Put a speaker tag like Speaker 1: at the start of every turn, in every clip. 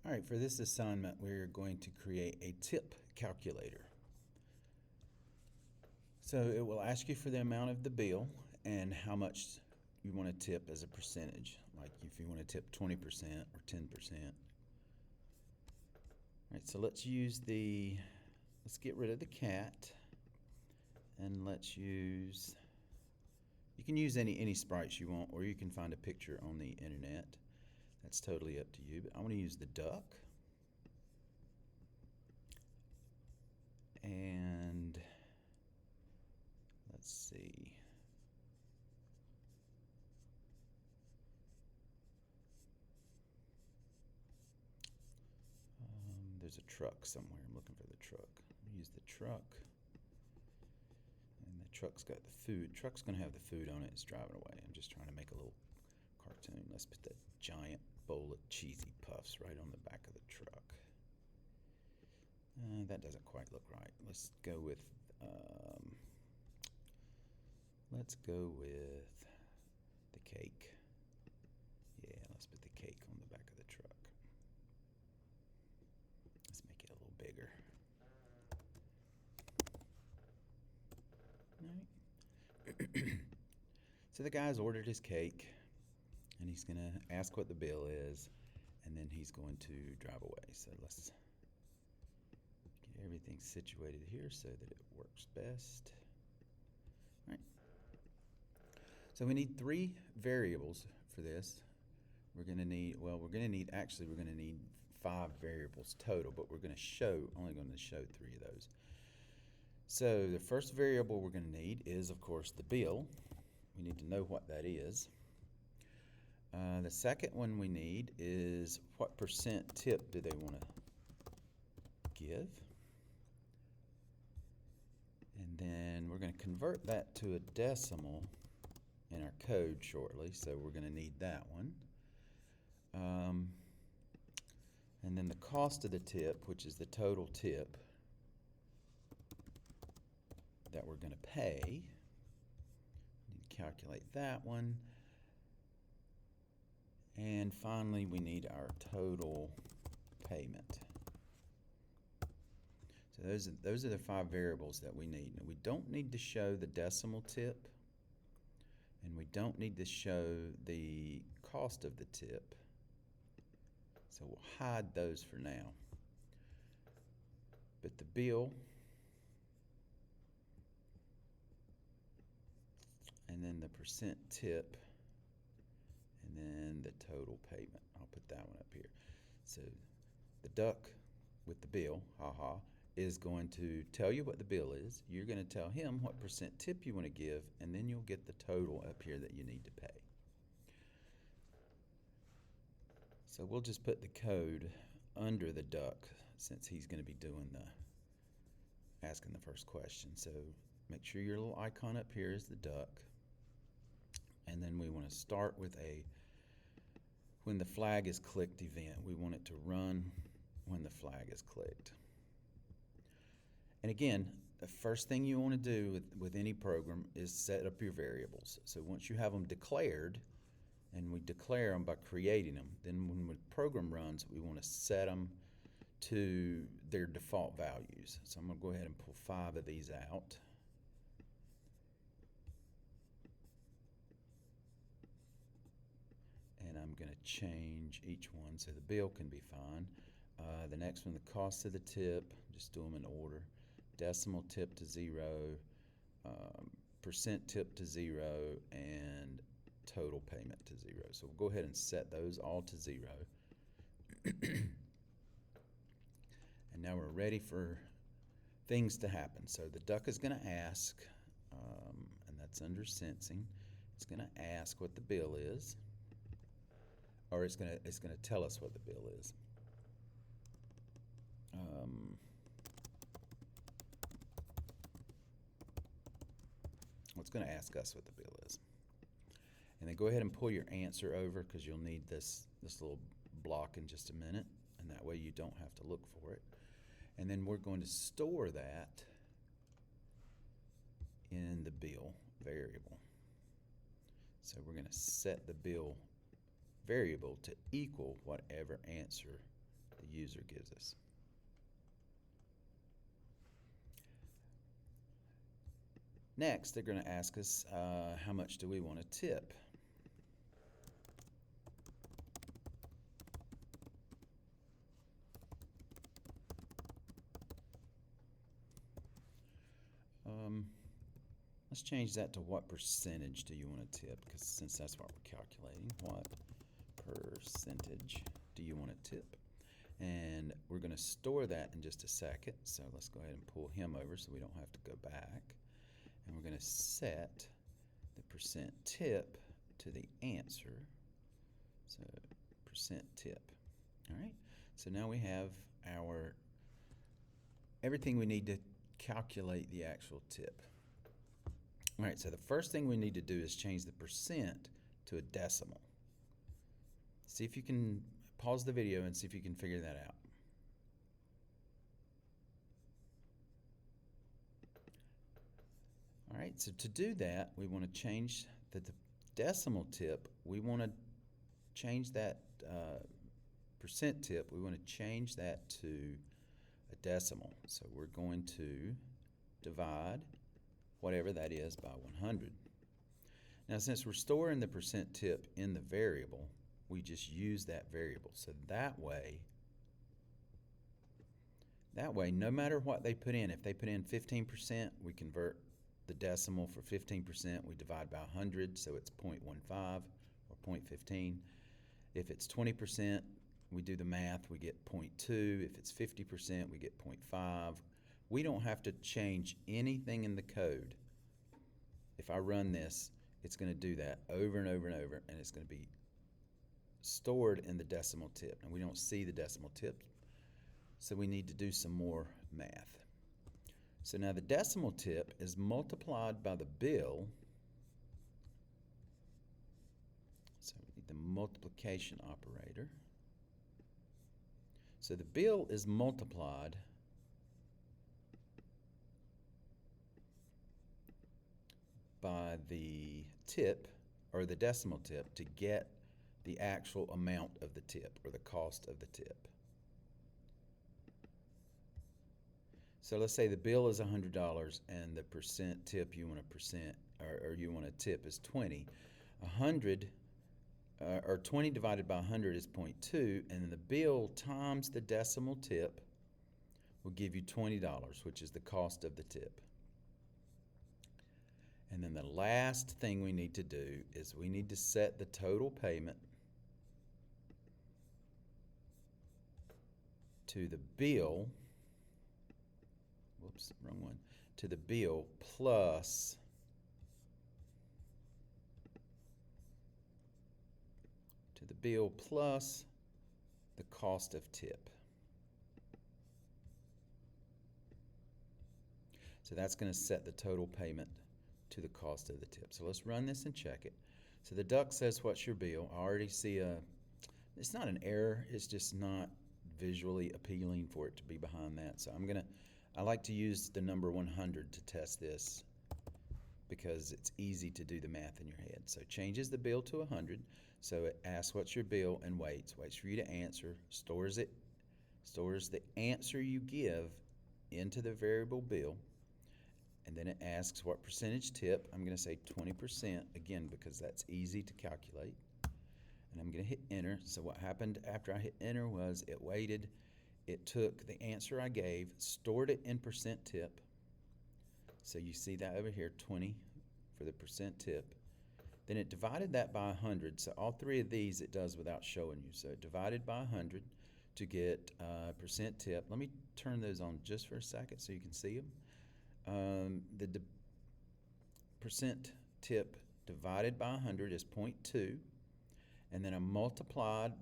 Speaker 1: All right, for this assignment, we're going to create a tip calculator. So it will ask you for the amount of the bill and how much you want to tip as a percentage, like if you want to tip 20% or 10%. All right, so let's get rid of the cat, and you can use any sprites you want, or you can find a picture on the internet. That's totally up to you, but I want to use the duck. And let's see. There's a truck somewhere. I'm looking for the truck. Use the truck. And the truck's got the food. Truck's going to have the food on it. It's driving away. I'm just trying to make a little cartoon. Let's put that giant bowl of cheesy puffs right on the back of the truck. That doesn't quite look right. Let's go with the cake. Yeah, let's put the cake on the back of the truck. Let's make it a little bigger. All right. So the guy's ordered his cake, and he's going to ask what the bill is, and then he's going to drive away. So let's get everything situated here so that it works best. All right. So we need 3 variables for this. We're going to need 5 variables total, but we're only going to show 3 of those. So the first variable we're going to need is, of course, the bill. We need to know what that is. The second one we need is what percent tip do they want to give. And then we're going to convert that to a decimal in our code shortly, so we're going to need that one. And then the cost of the tip, which is the total tip that we're going to pay. We need to calculate that one. And finally, we need our total payment. So those are the 5 variables that we need. Now, we don't need to show the decimal tip, and we don't need to show the cost of the tip. So we'll hide those for now. But the bill, and then the percent tip, and then the total payment. I'll put that one up here. So the duck with the bill, is going to tell you what the bill is. You're going to tell him what percent tip you want to give, and then you'll get the total up here that you need to pay. So we'll just put the code under the duck since he's going to be asking the first question. So make sure your little icon up here is the duck. And then we want to start with when the flag is clicked event. We want it to run when the flag is clicked. And again, the first thing you want to do with any program is set up your variables. So once you have them declared, and we declare them by creating them, then when the program runs, we want to set them to their default values. So I'm going to go ahead and pull 5 of these out. And I'm going to change each one so the bill can be fine. The next one, the cost of the tip, just do them in order. Decimal tip to 0, percent tip to 0, and total payment to 0. So we'll go ahead and set those all to 0. And now we're ready for things to happen. So the duck is going to ask, and that's under sensing, it's going to ask what the bill is, or it's going to tell us what the bill is. It's going to ask us what the bill is. And then go ahead and pull your answer over, because you'll need this little block in just a minute, and that way you don't have to look for it. And then we're going to store that in the bill variable. So we're going to set the bill variable to equal whatever answer the the user gives us. Next, they're going to ask us how much do we want to tip. Let's change that to what percentage do you want to tip, because since that's what we're calculating, what percentage do you want to tip? And we're going to store that in just a second, so let's go ahead and pull him over so we don't have to go back. And we're going to set the percent tip to the answer, so percent tip. All right, so now we have our everything we need to calculate the actual tip. All right, so the first thing we need to do is change the percent to a decimal. See if you can pause the video and see if you can figure that out. All right, so to do that, we want to change the decimal tip. We want to change that percent tip. We want to change that to a decimal. So we're going to divide whatever that is by 100. Now, since we're storing the percent tip in the variable, we just use that variable. So that way, no matter what they put in, if they put in 15%, we convert the decimal for 15%. We divide by 100, so it's 0.15 or 0.15. If it's 20%, we do the math, we get 0.2. If it's 50%, we get 0.5. We don't have to change anything in the code. If I run this, it's going to do that over and over and over, and it's going to be stored in the decimal tip. And we don't see the decimal tip, so we need to do some more math. So now the decimal tip is multiplied by the bill. So we need the multiplication operator. So the bill is multiplied by the tip, or the decimal tip, to get the actual amount of the tip, or the cost of the tip. So let's say the bill is $100 and the percent tip you want to tip is 20. 100 or 20 divided by 100 is 0.2, and then the bill times the decimal tip will give you $20, which is the cost of the tip. And then the last thing we need to do is we need to set the total payment to the bill, whoops, wrong one, to the bill plus the cost of tip. So that's going to set the total payment to the cost of the tip. So let's run this and check it. So the duck says, what's your bill? I already see it's not an error, it's just not visually appealing for it to be behind that. So I like to use the number 100 to test this because it's easy to do the math in your head. So changes the bill to 100. So it asks what's your bill and waits for you to answer, stores the answer you give into the variable bill, and then it asks what percentage tip. I'm going to say 20% again because that's easy to calculate. And I'm going to hit enter. So what happened after I hit enter was it waited. It took the answer I gave, stored it in percent tip. So you see that over here, 20 for the percent tip. Then it divided that by 100. So all three of these it does without showing you. So it divided by 100 to get percent tip. Let me turn those on just for a second so you can see them. The percent tip divided by 100 is 0.2. And then I multiplied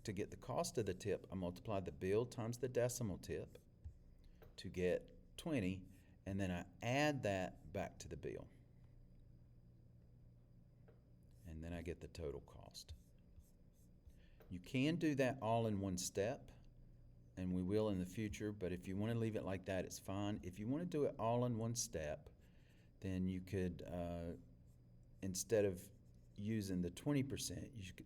Speaker 1: to get the cost of the tip, I multiplied the bill times the decimal tip to get 20, and then I add that back to the bill. And then I get the total cost. You can do that all in one step, and we will in the future, but if you want to leave it like that, it's fine. If you want to do it all in one step, then you could, instead of using the 20%, you could,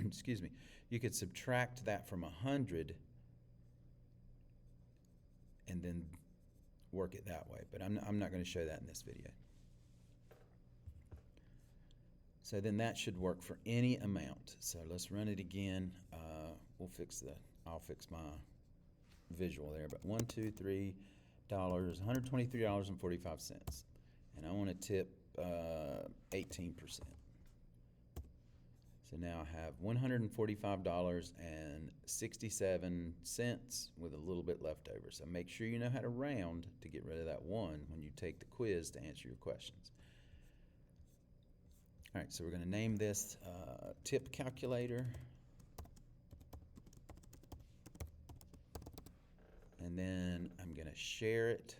Speaker 1: excuse me, you could subtract that from 100 and then work it that way. But I'm not going to show that in this video. So then that should work for any amount. So let's run it again. I'll fix my visual there. But $123, $123.45, and I want to tip 18%. So now I have $145.67 with a little bit left over. So make sure you know how to round to get rid of that 1 when you take the quiz to answer your questions. All right, so we're going to name this tip calculator. And then I'm going to share it.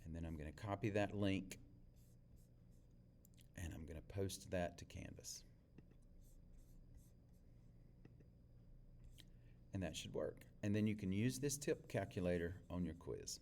Speaker 1: And then I'm going to copy that link. And I'm going to post that to Canvas. And that should work. And then you can use this tip calculator on your quiz.